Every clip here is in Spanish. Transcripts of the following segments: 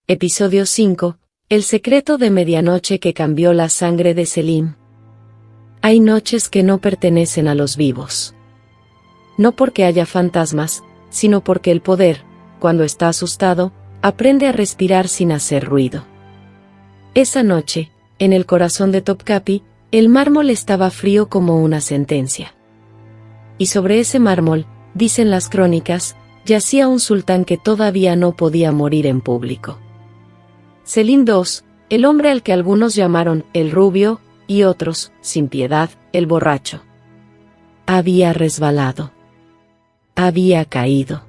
Episodio 5. El secreto de medianoche que cambió la sangre de Selim. Hay noches que no pertenecen a los vivos. No porque haya fantasmas, sino porque el poder, cuando está asustado, aprende a respirar sin hacer ruido. Esa noche, en el corazón de Topkapi, el mármol estaba frío como una sentencia. Y sobre ese mármol, dicen las crónicas, yacía un sultán que todavía no podía morir en público. Selim II, el hombre al que algunos llamaron el rubio, y otros, sin piedad, el borracho. Había resbalado. Había caído.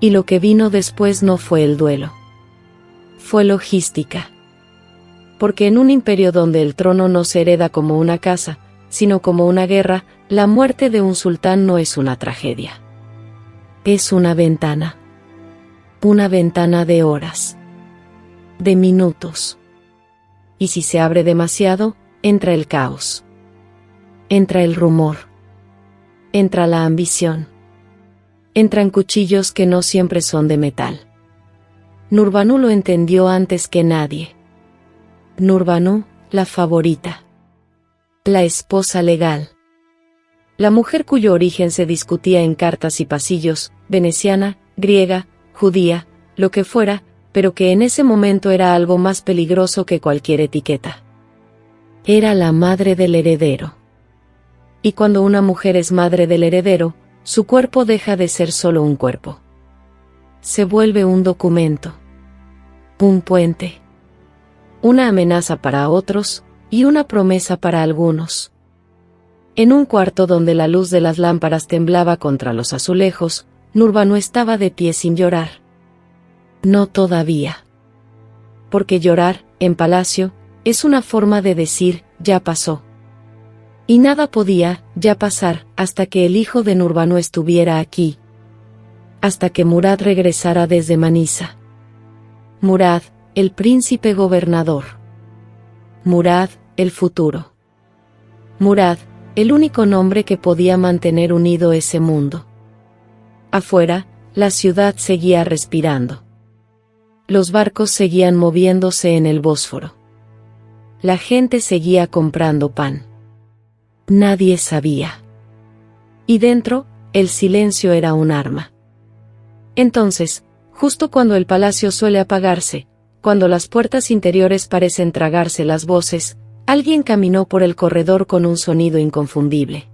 Y lo que vino después no fue el duelo. Fue logística. Porque en un imperio donde el trono no se hereda como una casa, sino como una guerra, la muerte de un sultán no es una tragedia. Es una ventana. Una ventana de horas. De minutos. Y si se abre demasiado, entra el caos. Entra el rumor. Entra la ambición. Entran cuchillos que no siempre son de metal. Nurbanu lo entendió antes que nadie. Nurbanu, la favorita. La esposa legal. La mujer cuyo origen se discutía en cartas y pasillos, veneciana, griega, judía, lo que fuera, pero que en ese momento era algo más peligroso que cualquier etiqueta. Era la madre del heredero. Y cuando una mujer es madre del heredero, su cuerpo deja de ser solo un cuerpo. Se vuelve un documento. Un puente. Una amenaza para otros, y una promesa para algunos. En un cuarto donde la luz de las lámparas temblaba contra los azulejos, Nurbanu estaba de pie sin llorar. No todavía. Porque llorar, en palacio, es una forma de decir, ya pasó. Y nada podía, ya pasar, hasta que el hijo de Nurbanu estuviera aquí. Hasta que Murad regresara desde Manisa. Murad, el príncipe gobernador. Murad, el futuro. Murad, el único nombre que podía mantener unido ese mundo. Afuera, la ciudad seguía respirando. Los barcos seguían moviéndose en el Bósforo. La gente seguía comprando pan. Nadie sabía. Y dentro, el silencio era un arma. Entonces, justo cuando el palacio suele apagarse, cuando las puertas interiores parecen tragarse las voces, alguien caminó por el corredor con un sonido inconfundible.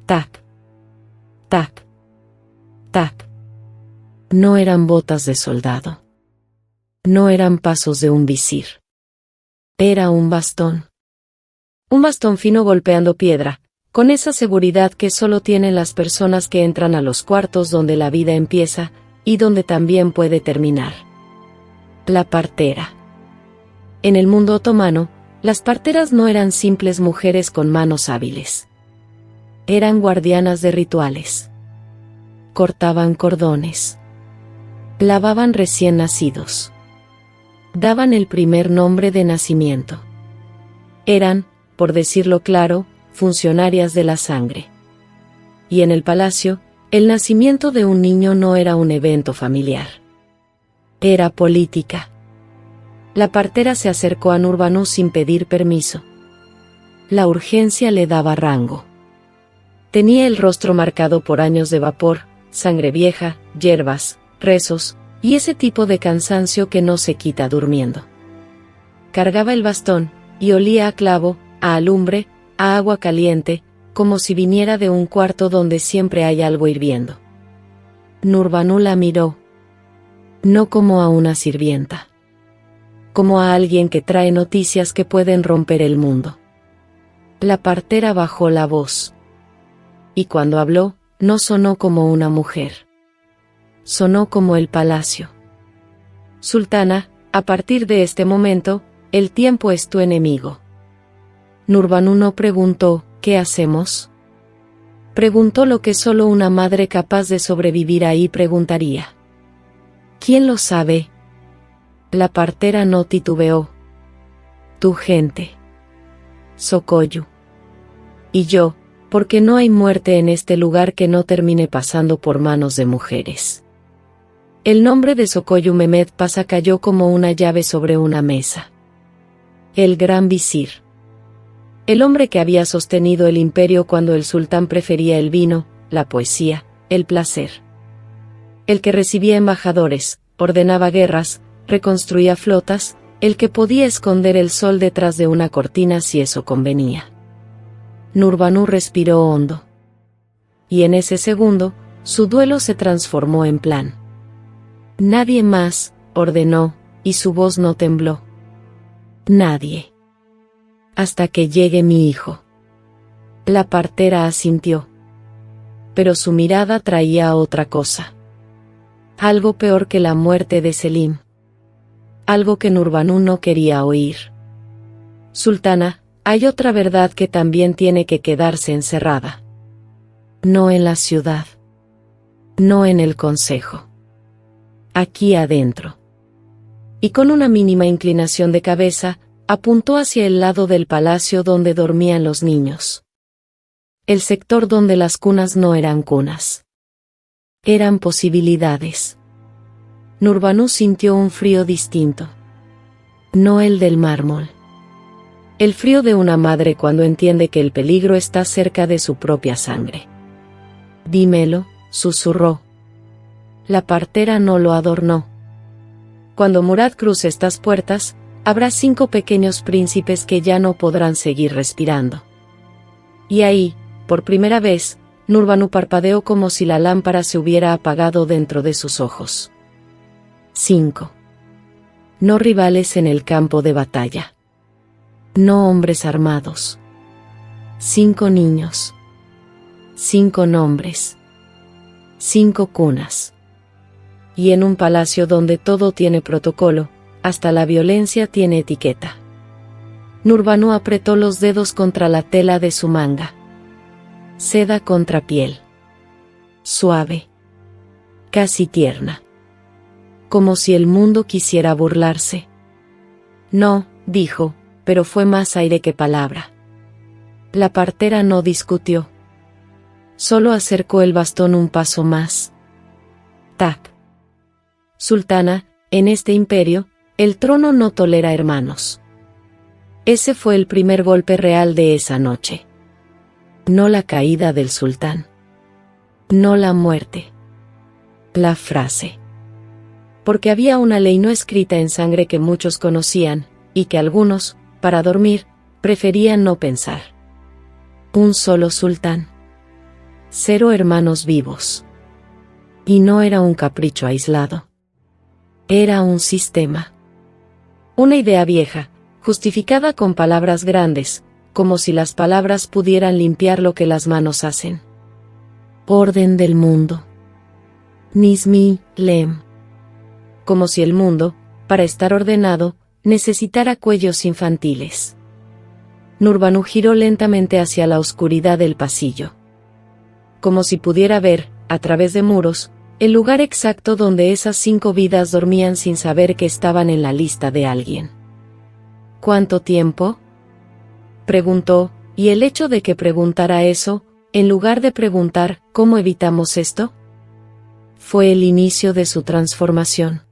Tac. Tac. Tac. No eran botas de soldado. No eran pasos de un visir. Era un bastón. Un bastón fino golpeando piedra, con esa seguridad que solo tienen las personas que entran a los cuartos donde la vida empieza, y donde también puede terminar. La partera. En el mundo otomano, las parteras no eran simples mujeres con manos hábiles. Eran guardianas de rituales. Cortaban cordones. Lavaban recién nacidos. Daban el primer nombre de nacimiento. Eran, por decirlo claro, funcionarias de la sangre. Y en el palacio, el nacimiento de un niño no era un evento familiar. Era política. La partera se acercó a Nurbanu sin pedir permiso. La urgencia le daba rango. Tenía el rostro marcado por años de vapor, sangre vieja, hierbas, rezos, y ese tipo de cansancio que no se quita durmiendo. Cargaba el bastón, y olía a clavo, a alumbre, a agua caliente, como si viniera de un cuarto donde siempre hay algo hirviendo. Nurbanu la miró. No como a una sirvienta. Como a alguien que trae noticias que pueden romper el mundo. La partera bajó la voz. Y cuando habló, no sonó como una mujer. Sonó como el palacio. Sultana, a partir de este momento, el tiempo es tu enemigo. Nurbanu no preguntó, ¿qué hacemos? Preguntó lo que solo una madre capaz de sobrevivir ahí preguntaría. ¿Quién lo sabe? La partera no titubeó. Tu gente. Sokoyu. Y yo, porque no hay muerte en este lugar que no termine pasando por manos de mujeres. El nombre de Sokoyu Mehmed Pasha cayó como una llave sobre una mesa. El gran visir. El hombre que había sostenido el imperio cuando el sultán prefería el vino, la poesía, el placer. El que recibía embajadores, ordenaba guerras, reconstruía flotas, el que podía esconder el sol detrás de una cortina si eso convenía. Nurbanu respiró hondo. Y en ese segundo, su duelo se transformó en plan. Nadie más, ordenó, y su voz no tembló. Nadie. Hasta que llegue mi hijo. La partera asintió. Pero su mirada traía otra cosa. Algo peor que la muerte de Selim. Algo que Nurbanu no quería oír. Sultana, hay otra verdad que también tiene que quedarse encerrada. No en la ciudad. No en el consejo. Aquí adentro. Y con una mínima inclinación de cabeza, apuntó hacia el lado del palacio donde dormían los niños. El sector donde las cunas no eran cunas. Eran posibilidades. Nurbanu sintió un frío distinto. No el del mármol. El frío de una madre cuando entiende que el peligro está cerca de su propia sangre. Dímelo, susurró. La partera no lo adornó. Cuando Murad cruce estas puertas, habrá 5 pequeños príncipes que ya no podrán seguir respirando. Y ahí, por primera vez, Nurbanu parpadeó como si la lámpara se hubiera apagado dentro de sus ojos. 5. No rivales en el campo de batalla. No hombres armados. 5 niños. 5 nombres. 5 cunas. Y en un palacio donde todo tiene protocolo, hasta la violencia tiene etiqueta. Nurbanu apretó los dedos contra la tela de su manga. Seda contra piel. Suave. Casi tierna. Como si el mundo quisiera burlarse. No, dijo, pero fue más aire que palabra. La partera no discutió. Solo acercó el bastón un paso más. Tac. Sultana, en este imperio, el trono no tolera hermanos. Ese fue el primer golpe real de esa noche. No la caída del sultán. No la muerte. La frase. Porque había una ley no escrita en sangre que muchos conocían, y que algunos, para dormir, preferían no pensar. Un solo sultán. 0 hermanos vivos. Y no era un capricho aislado. Era un sistema. Una idea vieja, justificada con palabras grandes, como si las palabras pudieran limpiar lo que las manos hacen. Orden del mundo. Nismi, Lem. Como si el mundo, para estar ordenado, necesitara cuellos infantiles. Nurbanu giró lentamente hacia la oscuridad del pasillo. Como si pudiera ver, a través de muros, el lugar exacto donde esas 5 vidas dormían sin saber que estaban en la lista de alguien. ¿Cuánto tiempo?, preguntó, y el hecho de que preguntara eso, en lugar de preguntar ¿cómo evitamos esto?, fue el inicio de su transformación.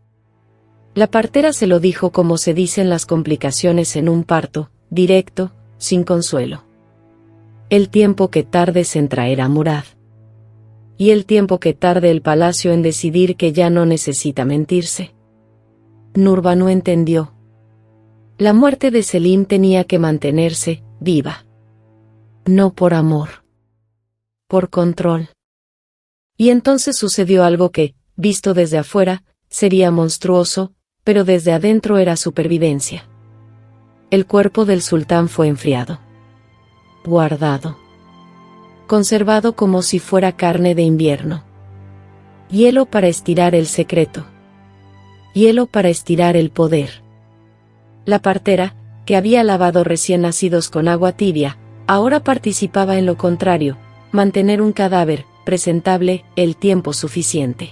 La partera se lo dijo como se dicen las complicaciones en un parto, directo, sin consuelo. El tiempo que tardes en traer a Murad. Y el tiempo que tarde el palacio en decidir que ya no necesita mentirse. Nurbanu entendió. La muerte de Selim tenía que mantenerse viva. No por amor. Por control. Y entonces sucedió algo que, visto desde afuera, sería monstruoso, pero desde adentro era supervivencia. El cuerpo del sultán fue enfriado. Guardado. Conservado como si fuera carne de invierno. Hielo para estirar el secreto. Hielo para estirar el poder. La partera, que había lavado recién nacidos con agua tibia, ahora participaba en lo contrario, mantener un cadáver, presentable, el tiempo suficiente.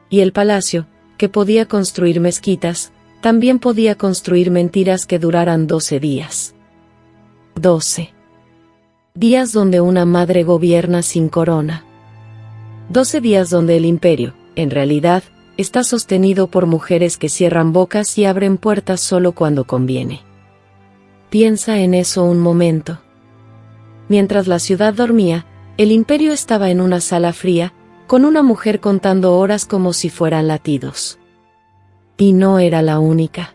Y el palacio, que podía construir mezquitas, también podía construir mentiras que duraran 12 días. 12. Días donde una madre gobierna sin corona. 12 días donde el imperio, en realidad, está sostenido por mujeres que cierran bocas y abren puertas solo cuando conviene. Piensa en eso un momento. Mientras la ciudad dormía, el imperio estaba en una sala fría, con una mujer contando horas como si fueran latidos. Y no era la única.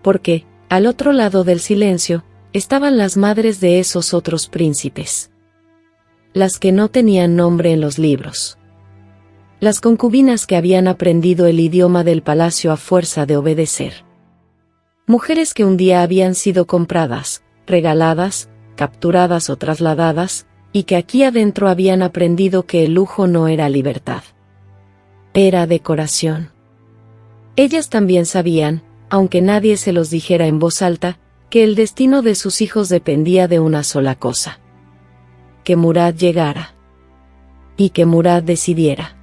Porque, al otro lado del silencio, estaban las madres de esos otros príncipes. Las que no tenían nombre en los libros. Las concubinas que habían aprendido el idioma del palacio a fuerza de obedecer. Mujeres que un día habían sido compradas, regaladas, capturadas o trasladadas, y que aquí adentro habían aprendido que el lujo no era libertad. Era decoración. Ellas también sabían, aunque nadie se los dijera en voz alta, que el destino de sus hijos dependía de una sola cosa. Que Murad llegara. Y que Murad decidiera.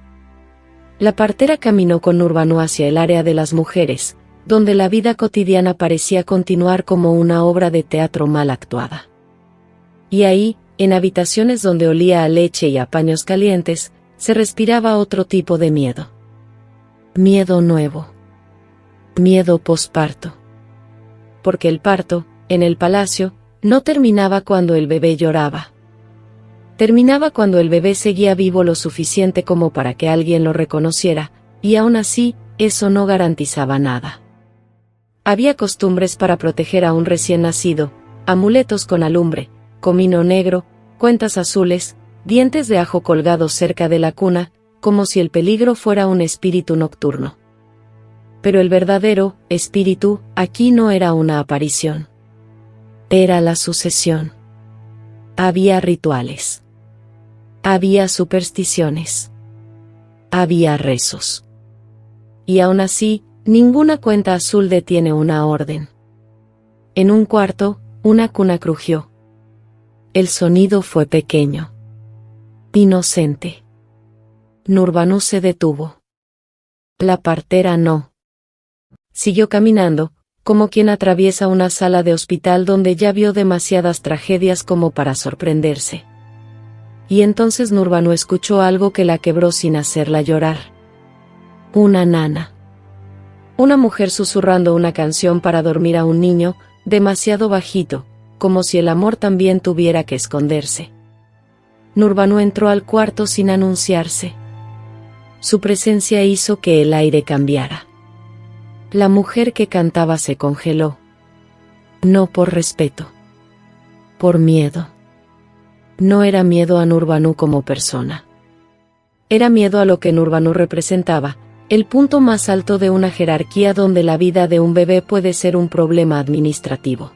La partera caminó con Nurbanu hacia el área de las mujeres, donde la vida cotidiana parecía continuar como una obra de teatro mal actuada. Y ahí, en habitaciones donde olía a leche y a paños calientes, se respiraba otro tipo de miedo. Miedo nuevo. Miedo posparto. Porque el parto, en el palacio, no terminaba cuando el bebé lloraba. Terminaba cuando el bebé seguía vivo lo suficiente como para que alguien lo reconociera, y aún así, eso no garantizaba nada. Había costumbres para proteger a un recién nacido, amuletos con alumbre, comino negro, cuentas azules, dientes de ajo colgados cerca de la cuna, como si el peligro fuera un espíritu nocturno. Pero el verdadero espíritu aquí no era una aparición. Era la sucesión. Había rituales. Había supersticiones. Había rezos. Y aún así, ninguna cuenta azul detiene una orden. En un cuarto, una cuna crujió. El sonido fue pequeño. Inocente. Nurbanu se detuvo. La partera no. Siguió caminando, como quien atraviesa una sala de hospital donde ya vio demasiadas tragedias como para sorprenderse. Y entonces Nurbanu escuchó algo que la quebró sin hacerla llorar. Una nana. Una mujer susurrando una canción para dormir a un niño, demasiado bajito, como si el amor también tuviera que esconderse. Nurbanu entró al cuarto sin anunciarse. Su presencia hizo que el aire cambiara. La mujer que cantaba se congeló. No por respeto. Por miedo. No era miedo a Nurbanu como persona. Era miedo a lo que Nurbanu representaba, el punto más alto de una jerarquía donde la vida de un bebé puede ser un problema administrativo.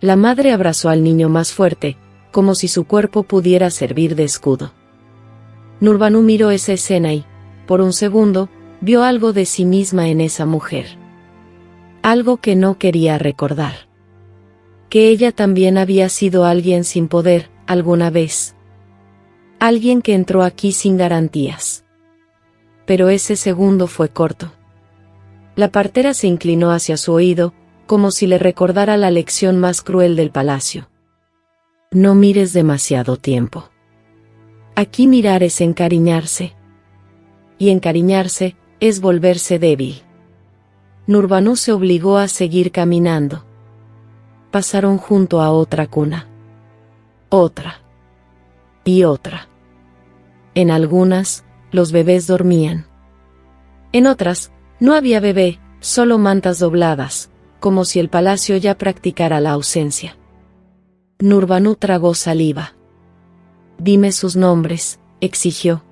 La madre abrazó al niño más fuerte, como si su cuerpo pudiera servir de escudo. Nurbanu miró esa escena y, por un segundo, vio algo de sí misma en esa mujer. Algo que no quería recordar. Que ella también había sido alguien sin poder, alguna vez. Alguien que entró aquí sin garantías. Pero ese segundo fue corto. La partera se inclinó hacia su oído, como si le recordara la lección más cruel del palacio. No mires demasiado tiempo. Aquí mirar es encariñarse. Y encariñarse es volverse débil. Nurbanu se obligó a seguir caminando. Pasaron junto a otra cuna. Otra. Y otra. En algunas, los bebés dormían. En otras, no había bebé, solo mantas dobladas, como si el palacio ya practicara la ausencia. Nurbanu tragó saliva. Dime sus nombres, exigió.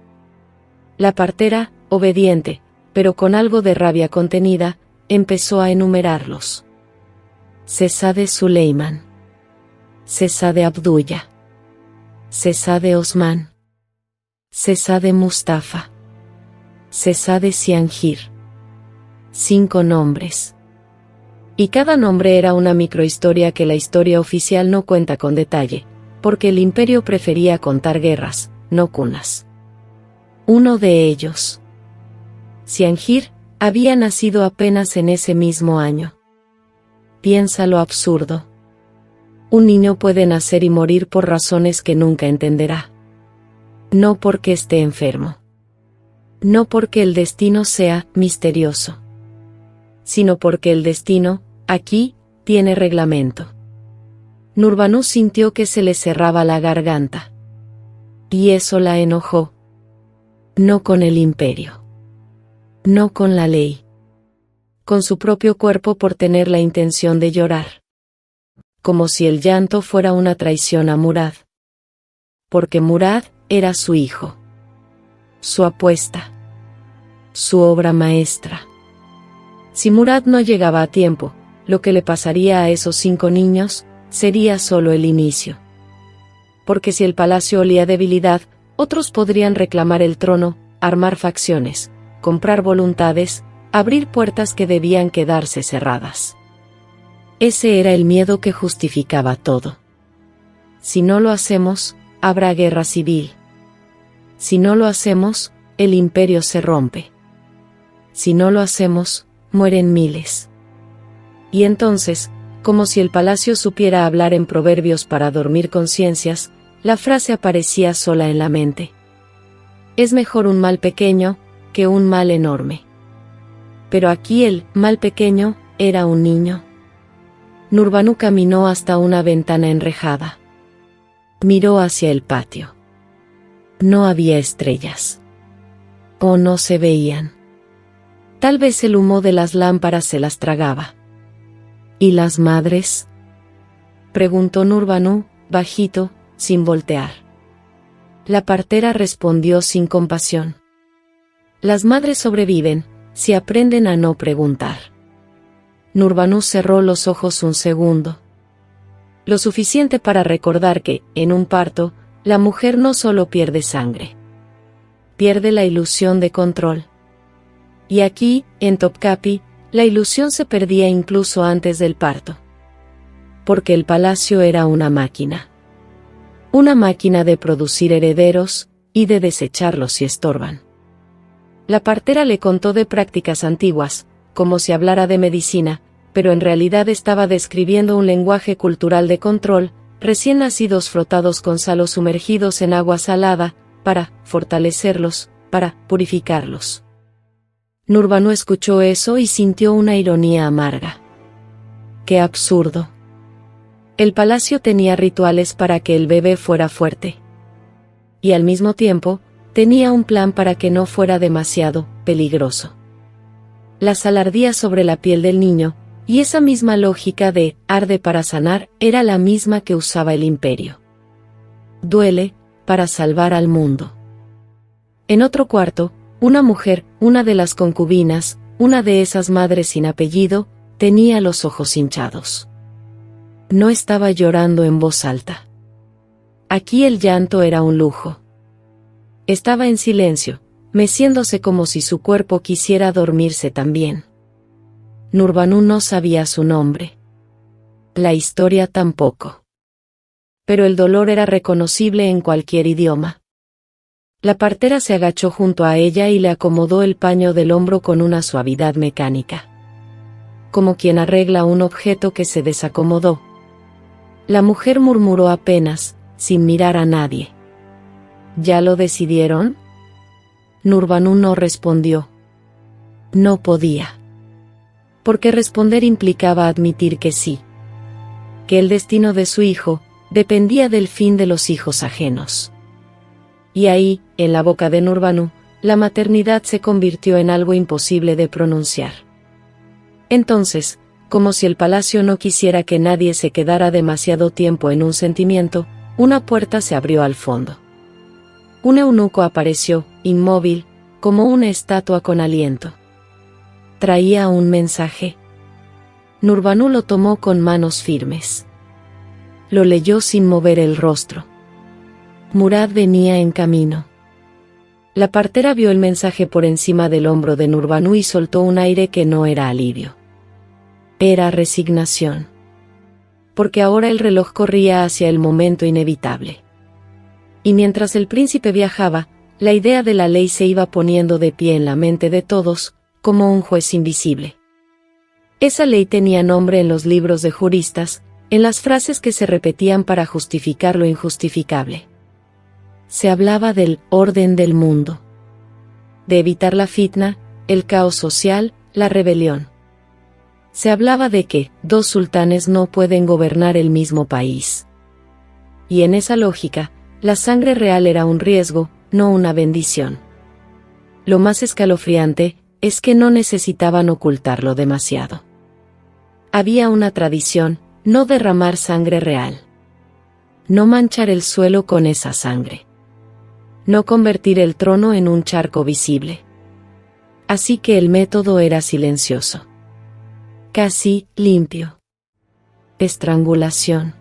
La partera, obediente, pero con algo de rabia contenida, empezó a enumerarlos. Sesade Suleiman. Sesade Abdullah. Sesade Osman. Sesade Mustafa. Sesade Siangir. 5 nombres. Y cada nombre era una microhistoria que la historia oficial no cuenta con detalle, porque el imperio prefería contar guerras, no cunas. Uno de ellos, Siangir, había nacido apenas en ese mismo año. Piensa lo absurdo. Un niño puede nacer y morir por razones que nunca entenderá. No porque esté enfermo. No porque el destino sea misterioso, sino porque el destino, aquí, tiene reglamento. Nurbanu sintió que se le cerraba la garganta. Y eso la enojó. No con el imperio. No con la ley. Con su propio cuerpo por tener la intención de llorar. Como si el llanto fuera una traición a Murad. Porque Murad era su hijo. Su apuesta. Su obra maestra. Si Murad no llegaba a tiempo, lo que le pasaría a esos 5 niños, sería solo el inicio. Porque si el palacio olía debilidad, otros podrían reclamar el trono, armar facciones, comprar voluntades, abrir puertas que debían quedarse cerradas. Ese era el miedo que justificaba todo. Si no lo hacemos, habrá guerra civil. Si no lo hacemos, el imperio se rompe. Si no lo hacemos, mueren miles. Y entonces, como si el palacio supiera hablar en proverbios para dormir conciencias, la frase aparecía sola en la mente. Es mejor un mal pequeño, que un mal enorme. Pero aquí el mal pequeño era un niño. Nurbanu caminó hasta una ventana enrejada. Miró hacia el patio. No había estrellas. O no se veían. Tal vez el humo de las lámparas se las tragaba. ¿Y las madres?, preguntó Nurbanu, bajito, sin voltear. La partera respondió sin compasión. Las madres sobreviven, si aprenden a no preguntar. Nurbanu cerró los ojos un segundo. Lo suficiente para recordar que, en un parto, la mujer no solo pierde sangre. Pierde la ilusión de control. Y aquí, en Topkapi, la ilusión se perdía incluso antes del parto. Porque el palacio era una máquina. Una máquina de producir herederos, y de desecharlos si estorban. La partera le contó de prácticas antiguas, como si hablara de medicina, pero en realidad estaba describiendo un lenguaje cultural de control, recién nacidos frotados con sal o sumergidos en agua salada, para fortalecerlos, para purificarlos. Nurbanu escuchó eso y sintió una ironía amarga. ¡Qué absurdo! El palacio tenía rituales para que el bebé fuera fuerte. Y al mismo tiempo, tenía un plan para que no fuera demasiado peligroso. La sal ardía sobre la piel del niño, y esa misma lógica de arde para sanar era la misma que usaba el imperio. Duele, para salvar al mundo. En otro cuarto, una mujer, una de las concubinas, una de esas madres sin apellido, tenía los ojos hinchados. No estaba llorando en voz alta. Aquí el llanto era un lujo. Estaba en silencio, meciéndose como si su cuerpo quisiera dormirse también. Nurbanu no sabía su nombre. La historia tampoco. Pero el dolor era reconocible en cualquier idioma. La partera se agachó junto a ella y le acomodó el paño del hombro con una suavidad mecánica. Como quien arregla un objeto que se desacomodó. La mujer murmuró apenas, sin mirar a nadie. ¿Ya lo decidieron? Nurbanu no respondió. No podía. Porque responder implicaba admitir que sí. Que el destino de su hijo dependía del fin de los hijos ajenos. Y ahí, en la boca de Nurbanu, la maternidad se convirtió en algo imposible de pronunciar. Entonces, como si el palacio no quisiera que nadie se quedara demasiado tiempo en un sentimiento, una puerta se abrió al fondo. Un eunuco apareció, inmóvil, como una estatua con aliento. Traía un mensaje. Nurbanu lo tomó con manos firmes. Lo leyó sin mover el rostro. Murad venía en camino. La partera vio el mensaje por encima del hombro de Nurbanu y soltó un aire que no era alivio. Era resignación. Porque ahora el reloj corría hacia el momento inevitable. Y mientras el príncipe viajaba, la idea de la ley se iba poniendo de pie en la mente de todos, como un juez invisible. Esa ley tenía nombre en los libros de juristas, en las frases que se repetían para justificar lo injustificable. Se hablaba del orden del mundo. de evitar la fitna, el caos social, la rebelión. Se hablaba de que dos sultanes no pueden gobernar el mismo país. Y en esa lógica, la sangre real era un riesgo, no una bendición. Lo más escalofriante es que no necesitaban ocultarlo demasiado. Había una tradición: no derramar sangre real. No manchar el suelo con esa sangre. No convertir el trono en un charco visible. Así que el método era silencioso. Casi limpio. Estrangulación.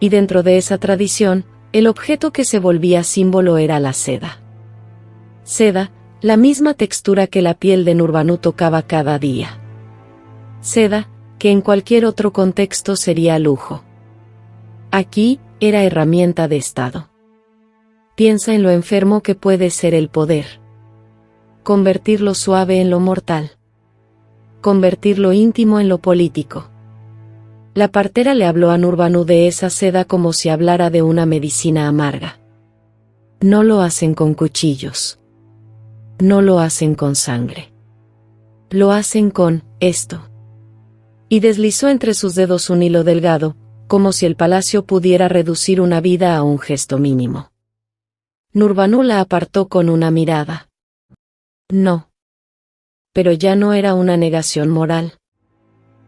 Y dentro de esa tradición, el objeto que se volvía símbolo era la seda. Seda, la misma textura que la piel de Nurbanu tocaba cada día. Seda, que en cualquier otro contexto sería lujo. Aquí, era herramienta de Estado. Piensa en lo enfermo que puede ser el poder. Convertir lo suave en lo mortal. Convertir lo íntimo en lo político. La partera le habló a Nurbanu de esa seda como si hablara de una medicina amarga. No lo hacen con cuchillos. No lo hacen con sangre. Lo hacen con esto. Y deslizó entre sus dedos un hilo delgado, como si el palacio pudiera reducir una vida a un gesto mínimo. Nurbanu la apartó con una mirada. No. Pero ya no era una negación moral.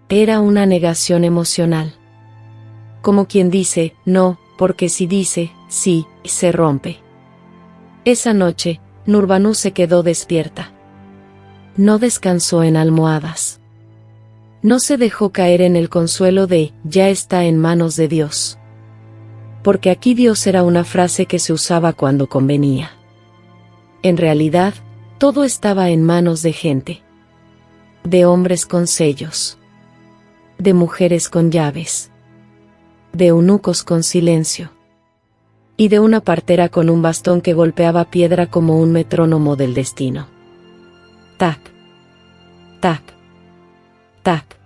Era una negación emocional. Como quien dice, no, porque si dice, sí, se rompe. Esa noche, Nurbanu se quedó despierta. No descansó en almohadas. No se dejó caer en el consuelo de, ya está en manos de Dios. Porque aquí Dios era una frase que se usaba cuando convenía. En realidad, todo estaba en manos de gente. De hombres con sellos. De mujeres con llaves. De eunucos con silencio. Y de una partera con un bastón que golpeaba piedra como un metrónomo del destino. Tac. Tac. Tac.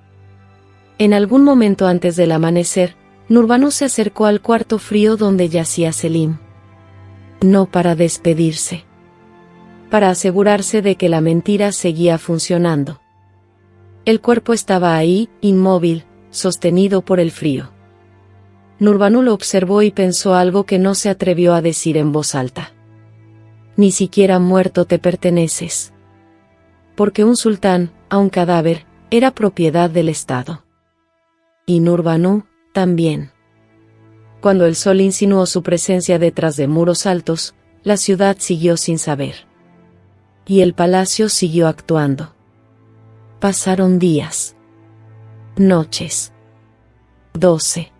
En algún momento antes del amanecer, Nurbanu se acercó al cuarto frío donde yacía Selim. No para despedirse. Para asegurarse de que la mentira seguía funcionando. El cuerpo estaba ahí, inmóvil, sostenido por el frío. Nurbanu lo observó y pensó algo que no se atrevió a decir en voz alta. Ni siquiera muerto te perteneces. Porque un sultán, a un cadáver, era propiedad del Estado. Y Nurbanu, también. Cuando el sol insinuó su presencia detrás de muros altos, la ciudad siguió sin saber. Y el palacio siguió actuando. Pasaron días. Noches. 12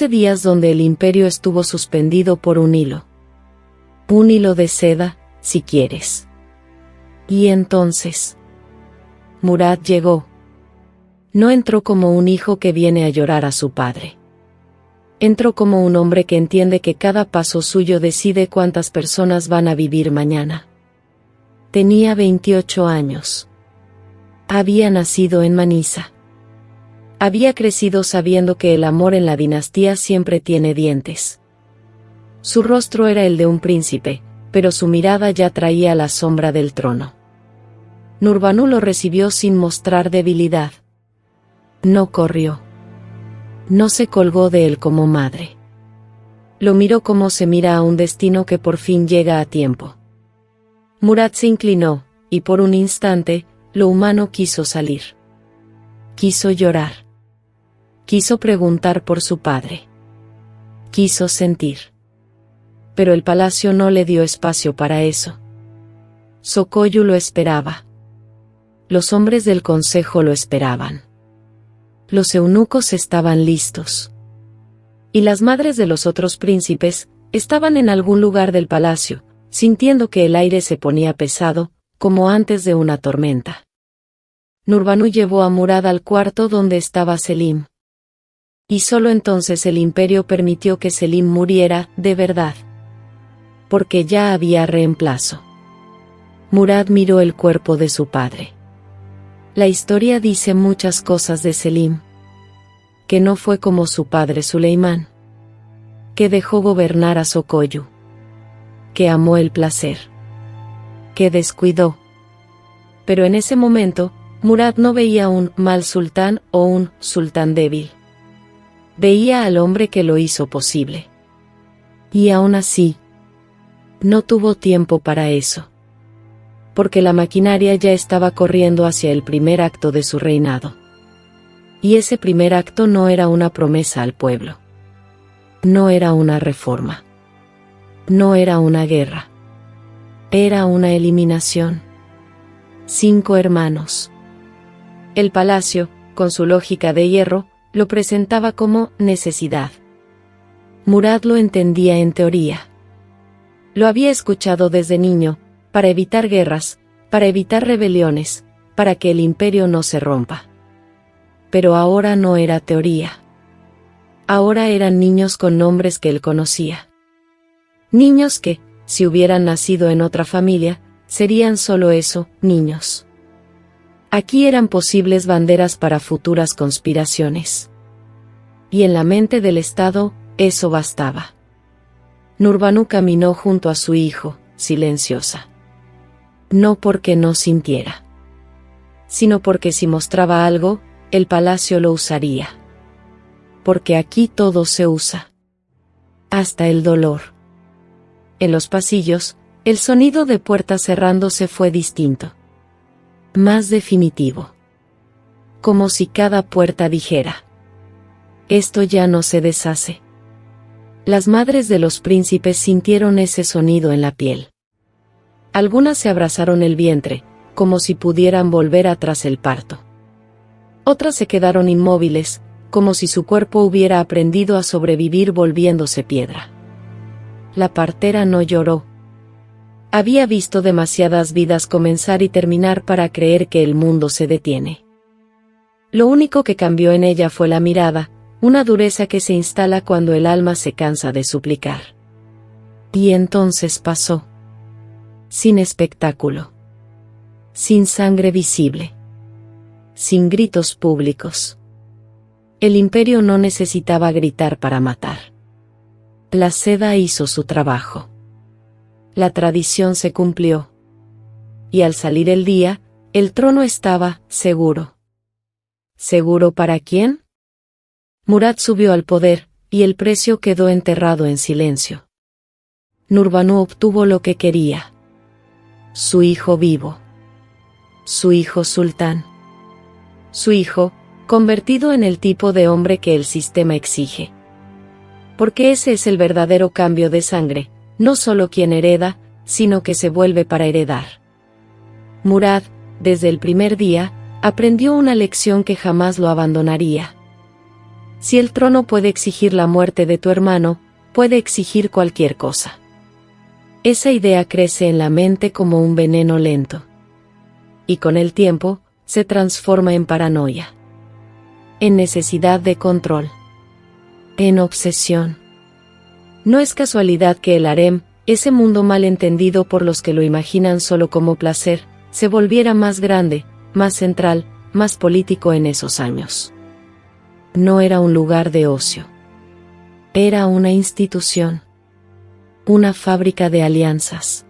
días donde el imperio estuvo suspendido por un hilo. Un hilo de seda, si quieres. Y entonces, Murad llegó. No entró como un hijo que viene a llorar a su padre. Entró como un hombre que entiende que cada paso suyo decide cuántas personas van a vivir mañana. Tenía 28 años. Había nacido en Manisa. Había crecido sabiendo que el amor en la dinastía siempre tiene dientes. Su rostro era el de un príncipe, pero su mirada ya traía la sombra del trono. Nurbanu lo recibió sin mostrar debilidad. No corrió. No se colgó de él como madre. Lo miró como se mira a un destino que por fin llega a tiempo. Murad se inclinó, y por un instante, lo humano quiso salir. Quiso llorar. Quiso preguntar por su padre. Quiso sentir. Pero el palacio no le dio espacio para eso. Sokoyu lo esperaba. Los hombres del consejo lo esperaban. Los eunucos estaban listos. Y las madres de los otros príncipes estaban en algún lugar del palacio, sintiendo que el aire se ponía pesado, como antes de una tormenta. Nurbanu llevó a Murad al cuarto donde estaba Selim. Y solo entonces el imperio permitió que Selim muriera, de verdad. Porque ya había reemplazo. Murad miró el cuerpo de su padre. La historia dice muchas cosas de Selim. Que no fue como su padre Suleimán. Que dejó gobernar a Sokoyu. Que amó el placer. que descuidó. Pero en ese momento, Murad no veía un mal sultán o un sultán débil. Veía al hombre que lo hizo posible. Y aún así, no tuvo tiempo para eso. Porque la maquinaria ya estaba corriendo hacia el primer acto de su reinado. Y ese primer acto no era una promesa al pueblo. No era una reforma. No era una guerra. Era una eliminación. 5 hermanos. El palacio, con su lógica de hierro, lo presentaba como necesidad. Murad lo entendía en teoría. Lo había escuchado desde niño, para evitar guerras, para evitar rebeliones, para que el imperio no se rompa. Pero ahora no era teoría. Ahora eran niños con nombres que él conocía. Niños que, si hubieran nacido en otra familia, serían solo eso, niños. Aquí eran posibles banderas para futuras conspiraciones. Y en la mente del Estado, eso bastaba. Nurbanu caminó junto a su hijo, silenciosa. No porque no sintiera, sino porque si mostraba algo, el palacio lo usaría. Porque aquí todo se usa. Hasta el dolor. En los pasillos, el sonido de puertas cerrándose fue distinto. Más definitivo. Como si cada puerta dijera: esto ya no se deshace. Las madres de los príncipes sintieron ese sonido en la piel. Algunas se abrazaron el vientre, como si pudieran volver atrás el parto. Otras se quedaron inmóviles, como si su cuerpo hubiera aprendido a sobrevivir volviéndose piedra. La partera no lloró. Había visto demasiadas vidas comenzar y terminar para creer que el mundo se detiene. Lo único que cambió en ella fue la mirada, una dureza que se instala cuando el alma se cansa de suplicar. Y entonces pasó. Sin espectáculo. Sin sangre visible. Sin gritos públicos. El imperio no necesitaba gritar para matar. La seda hizo su trabajo. La tradición se cumplió. Y al salir el día, el trono estaba seguro. ¿Seguro para quién? Murad subió al poder, y el precio quedó enterrado en silencio. Nurbanu obtuvo lo que quería. Su hijo vivo. Su hijo sultán. Su hijo, convertido en el tipo de hombre que el sistema exige. Porque ese es el verdadero cambio de sangre, no solo quien hereda, sino que se vuelve para heredar. Murad, desde el primer día, aprendió una lección que jamás lo abandonaría. Si el trono puede exigir la muerte de tu hermano, puede exigir cualquier cosa. Esa idea crece en la mente como un veneno lento. Y con el tiempo, se transforma en paranoia. En necesidad de control. En obsesión. No es casualidad que el harem, ese mundo mal entendido por los que lo imaginan solo como placer, se volviera más grande, más central, más político en esos años. No era un lugar de ocio. Era una institución. Una fábrica de alianzas.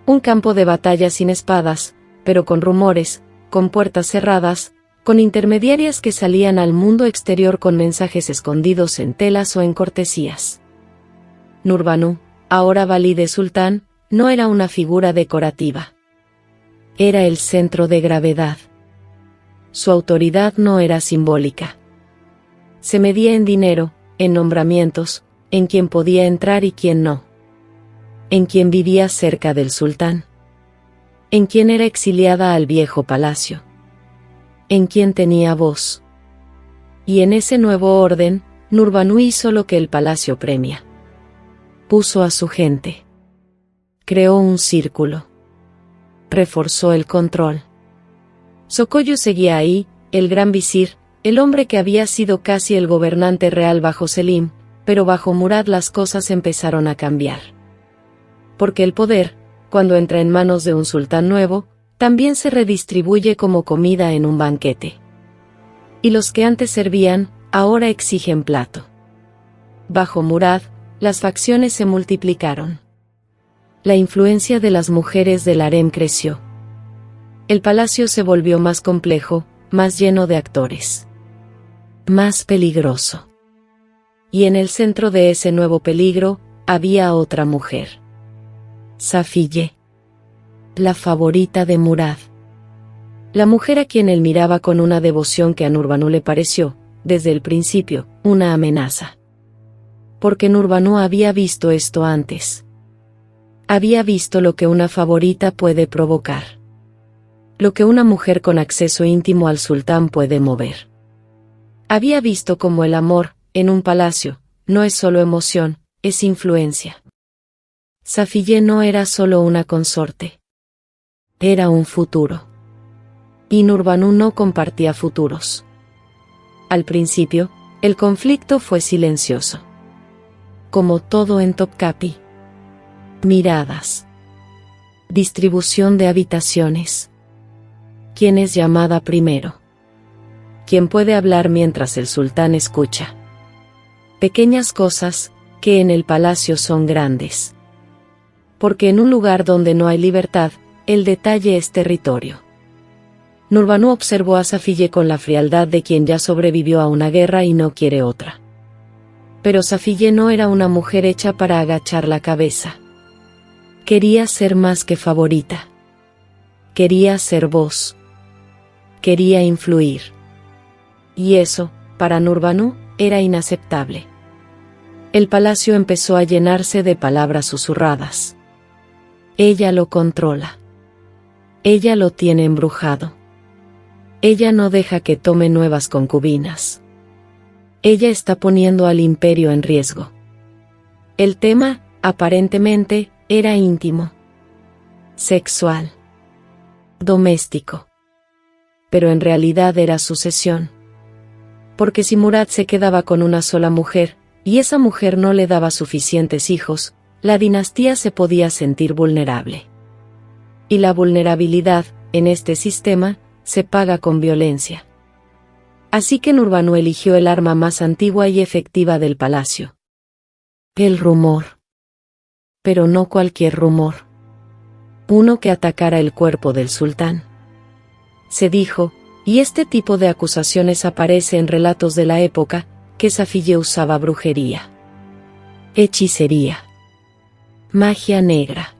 Un campo de batalla sin espadas, pero con rumores, con puertas cerradas, con intermediarias que salían al mundo exterior con mensajes escondidos en telas o en cortesías. Nurbanu, ahora valide sultán, no era una figura decorativa. Era el centro de gravedad. Su autoridad no era simbólica. Se medía en dinero, en nombramientos, en quién podía entrar y quién no. En quién vivía cerca del sultán. En quién era exiliada al viejo palacio. En quién tenía voz. Y en ese nuevo orden, Nurbanu hizo lo que el palacio premia. Puso a su gente. Creó un círculo. Reforzó el control. Sokoyu seguía ahí, el gran visir, el hombre que había sido casi el gobernante real bajo Selim, pero bajo Murad las cosas empezaron a cambiar. Porque el poder, cuando entra en manos de un sultán nuevo, también se redistribuye como comida en un banquete. Y los que antes servían, ahora exigen plato. Bajo Murad, las facciones se multiplicaron. la influencia de las mujeres del harem creció. El palacio se volvió más complejo, más lleno de actores, más peligroso. Y en el centro de ese nuevo peligro, había otra mujer. Safiye, la favorita de Murad. La mujer a quien él miraba con una devoción que a Nurbanu le pareció, desde el principio, una amenaza. Porque Nurbanu había visto esto antes. Había visto lo que una favorita puede provocar. Lo que una mujer con acceso íntimo al sultán puede mover. Había visto cómo el amor, en un palacio, no es solo emoción, es influencia. Safiye no era solo una consorte. Era un futuro. Y Nurbanu no compartía futuros. Al principio, el conflicto fue silencioso. Como todo en Topkapi. Miradas. Distribución de habitaciones. ¿Quién es llamada primero? ¿Quién puede hablar mientras el sultán escucha? Pequeñas cosas, que en el palacio son grandes. Porque en un lugar donde no hay libertad, el detalle es territorio. Nurbanu observó a Safiye con la frialdad de quien ya sobrevivió a una guerra y no quiere otra. Pero Safiye no era una mujer hecha para agachar la cabeza. Quería ser más que favorita. Quería ser voz. Quería influir. Y eso, para Nurbanu, era inaceptable. El palacio empezó a llenarse de palabras susurradas. Ella lo controla. Ella lo tiene embrujado. Ella no deja que tome nuevas concubinas. Ella está poniendo al imperio en riesgo. El tema, aparentemente, era íntimo. Sexual. Doméstico. Pero en realidad era sucesión. Porque si Murad se quedaba con una sola mujer, y esa mujer no le daba suficientes hijos, la dinastía se podía sentir vulnerable. Y la vulnerabilidad, en este sistema, se paga con violencia. Así que Nurbanu eligió el arma más antigua y efectiva del palacio. El rumor. Pero no cualquier rumor. Uno que atacara el cuerpo del sultán. Se dijo, y este tipo de acusaciones aparece en relatos de la época, que Safiye usaba brujería, hechicería, magia negra,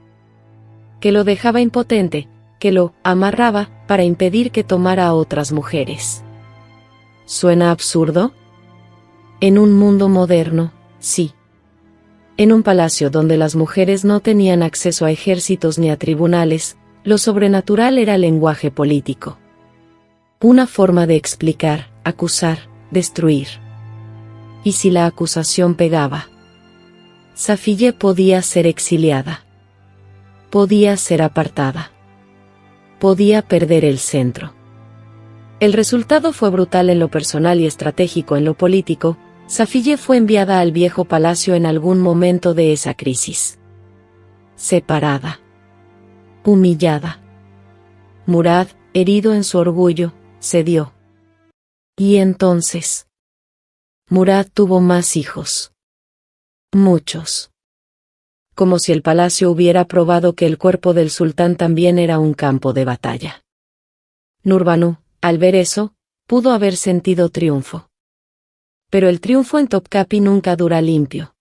que lo dejaba impotente, que lo amarraba para impedir que tomara a otras mujeres. ¿Suena absurdo? En un mundo moderno, sí. En un palacio donde las mujeres no tenían acceso a ejércitos ni a tribunales, lo sobrenatural era lenguaje político. Una forma de explicar, acusar, destruir. Y si la acusación pegaba, Safiye podía ser exiliada. Podía ser apartada. Podía perder el centro. El resultado fue brutal en lo personal y estratégico en lo político. Safiye fue enviada al viejo palacio en algún momento de esa crisis. Separada. Humillada. Murad, herido en su orgullo, cedió. Y entonces, Murad tuvo más hijos. Muchos. Como si el palacio hubiera probado que el cuerpo del sultán también era un campo de batalla. Nurbanu, al ver eso, pudo haber sentido triunfo. Pero el triunfo en Topkapi nunca dura limpio.